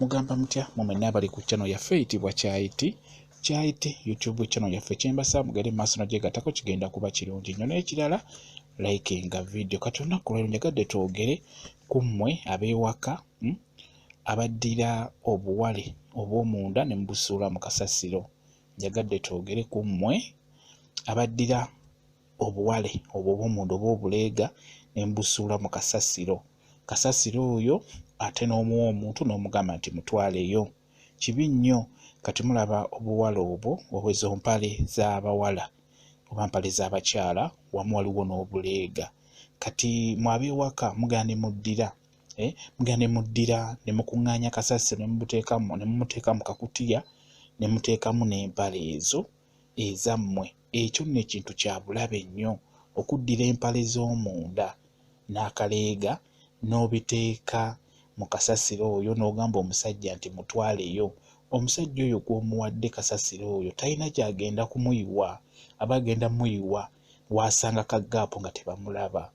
Mugamba mutya mumwenna abali ku channel yaffe eyitibwa Kyaiti YouTube channel yaffe kyembasa mugere maaso nagyegattako kigenda kuba kirungi nnyo n'ekirala likinga video kati olunaku lwero njagadde twogere ku mmwe ab'ewaka abaddira obuwale obw'omunda ne mubusuula mu kasasiro. Njagadde twogere ku mmwe abaddira obuwale obw'omunda oba obuleega ne mubusuula mu kasasiro. Kasasiro oyo ate n'omuwa omuntu n'omugamba nti mutwaleyo. Kibi nnyo kati mulaba obuwala obwo obwezo mpale z'abawala oba mpale z'abakyala wamu waliwo n'obuleega. Kati mwab'ewaka mugane muddira ne mukuŋŋaanya kasasiro ne mumuteeka mu kakutiya ne muteekamu n'empale ezo ezammwe. Ekyo nno ekintu kya bulabe nnyo okuddira empale z'omunda n'akaleega n'obiteeka mu kasasiro oyo n'ogamba omusajja nti mutwaleyo. Omusajja oyo gw'omuwadde kasasiro oyo talina kyagenda kumuyiwa, aba agenda muyiwa wasanga kagaapo nga tebamulaba.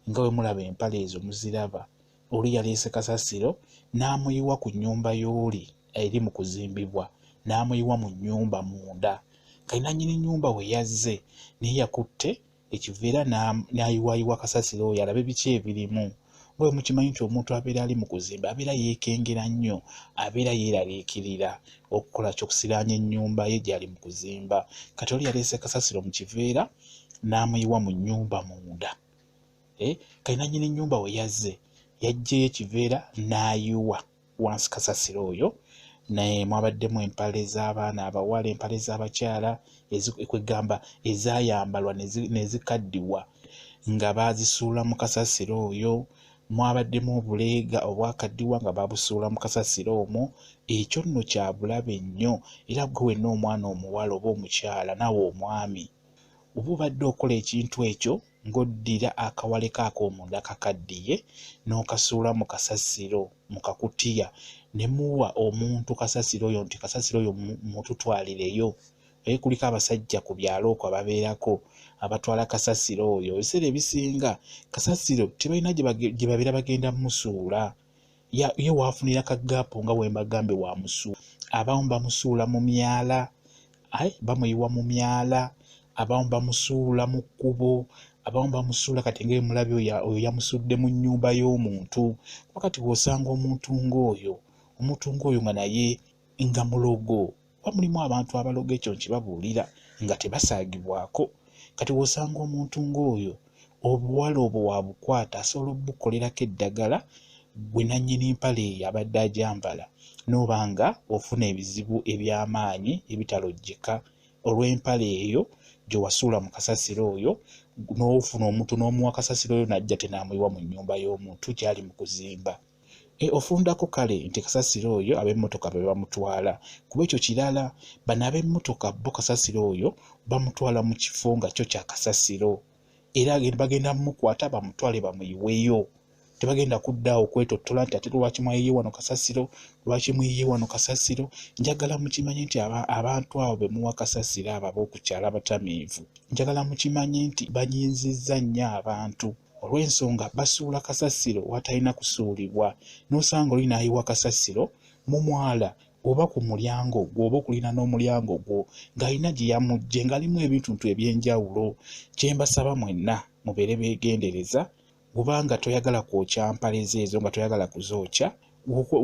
Nga bwe mulaba empale ezo muziraba, oli yaleese kasasiro n'amuyiwa ku nnyumba y'oli eri mu kuzimbibwa, n'amuyiwa mu nnyumba munda. Kalina nnyini nnyumba we yazze naye yakutte ekiveera n'ayiwayiwa kasasiro oyo alabe biki ebirimu. Bwe mukimanyi nti omuntu abeera ali mu kuzimba abeera yeekengera nnyo, abeera yeeraliikirira okukola ky'okusiraanya ennyumba ye gy'ali mu kuzimba. Kati oli yaleese kasasiro mu kiveera n'amuyiwa mu nnyumba munda. Kalina nnyini nnyumba we yazze yaggyeyo ekiveera n'ayiwa wansi kasasiro oyo. Naye mwabaddemu empale z'abaana abawala, empale z'abakyala kwegamba ezaayambalwa ne zikaddiwa nga baazisuula mu kasasiro oyo. Mwabaddemu obuleega obwakaddiwa nga babusuula mu kasasiro omwo. Ekyo nno kya bulabe nnyo era gwe wenna omwana omuwala oba omukyala nawe omwami oba obadde okola ekintu ekyo ng'oddira akawale ak'omunda kakaddiye n'okasuula mu kasasiro mu kakutiya ne muwa omuntu kasasiro oyo nti kasasiro oyo mututwalireyo. Kuliko abasajja ku byalo okwo ababeerako abatwala kasasiro oyo. Ebiseera ebisinga kasasiro tebalina gye babeera bagenda musuula, ye waafunira kagaapo nga bwe mbagambe wa musuula. Abamu bamusuula mu myala, bamuyiwa mu myala, abamu bamusuula mu kkubo, abamu bamusuula kati nga mulabi oyo yamusudde mu nnyumba y'omuntu. Wakati w'osanga omuntu ng'oyo nga naye nga mulogo. Mulimu abantu abaloga ekyo nkibabuulira nga tebasaagibwako. Kati w'osanga omuntu ng'oyo obuwala obwo wabukwata asobola obukolerako eddagala gwe nannyini mpale eyo abadde agyambala n'obanga ofuna ebizibu eby'amaanyi ebitalojjeka olw'empale eyo gye wasuula mu kasasiro oyo, n'ofuna omuntu n'omuwa kasasiro oyo n'ajja tenaamuyiwa mu nnyumba y'omuntu gy'ali mu kuzimba. Ofundako kale nti kasasiro oyo ab'emmotoka be bamutwala. Kuba ekyo kirala, bano ab'emmotoka bo kasasiro oyo bamutwala mu kifo nga kyo kya kasasiro era bagenda mumukwata bamutwale bamuyiweyo. Tebagenda kuddaawo kwetottola nti ate lwaki mwayiye wano kasasiro, lwaki muyiye wano kasasiro. Njagala mukimanye nti abantu abo be muwa kasasiro abo ab'okukyala abatamiivu, njagala mukimanye nti banyinzizza nnyo abantu olw'ensonga basuula kasasiro watalina kusuulibwa. N'osanga oli n'ayiwa kasasiro mu mwala oba ku mulyango gwo oba okulina n'omulyango gwo ng'alina gye yamugje ng'alimu ebintu eby'enjawulo. Kye mbasaba mwenna mubeere beegendereza. Kubanga toyagala kwokya mpale ezo nga toyagala kuzookya,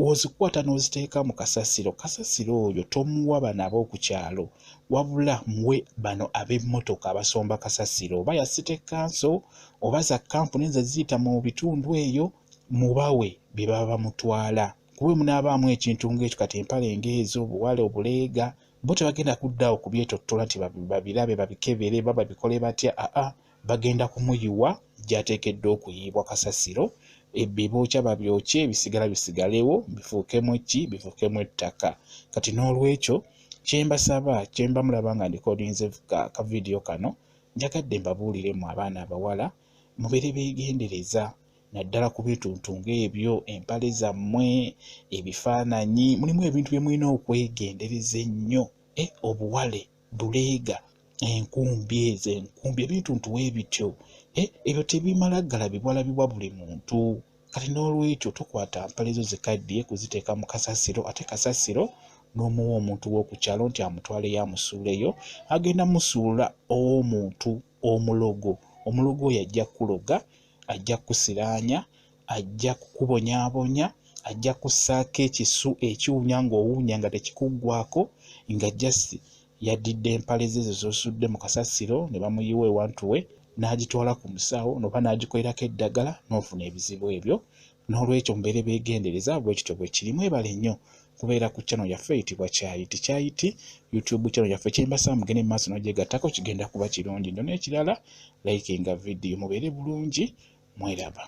wozikwata n'oziteeka mu kasasiro. Kasasiro oyo tomuwa bano ab'okukyalo wabula muwe bano ab'emmotoka abasomba kasasiro, oba ya City Council oba za kampuni ze ziyita mu bitundu eyo, mubawe bye baba bamutwala. Kuba munaabaamu ekintu ng'ekyo kati empale ng'ezo obuwale obuleega bo tebagenda kuddaawo kubyetottola nti babirabe babikebere ba babikole batya. Bagenda kumuyiwa gy'ateekeddwa okuyiibwa kasasiro. Ebyo bookya babyokye, ebisigala bisigalewo bifuukemu bifuukemu ettaka. Kati n'olwekyo kye mbasaba, kye mba mulaba nga ndikodinze ka vidiyo kano, njagadde mbabuuliremu abaana abawala mubeere beegendereza naddala ku bituntu ng'ebyo, empale zammwe, ebifaananyi, mulimu ebintu bye mulina okwegendereza ennyo. Obuwale, buleega, enkumbi, ebintu w'ebityo ebyo tebimala galabibwa buli muntu. kati n'olwekyo tokwata mpale zo zikaddiye kuziteeka mu kasasiro, ate kasasiro n'omuwa omuntu w'oku kyalo nti amutwale yamusuuleyo, agenda musuula omuntu omulogo. Omulogo oyo ajja kuloga, ajja kusiraanya, ajja kukubonyaabonya, ajja kussaako ekisu ekiwunya ng'owuunya nga tekikuggwako, nga jasi yaddidde empale ze z'osudde mu kasasiro ne bamuyiwa ewantuwe n'agitwala ku musawo noba n'agikolerako eddagala n'ofuna ebizibu ebyo. N'olwekyo mubeere beegendereza bwe kityo bwe kiri. Mwebale nnyo kubeera ku channel yaffe eyitibwa Kyayiti. Kyayiti YouTube channel yaffe kyembasa mugende maaso n'ogyegattako, kigenda kuba kirungi nnyo. N'ekirala likinga video. Mubeere bulungi, mweraba.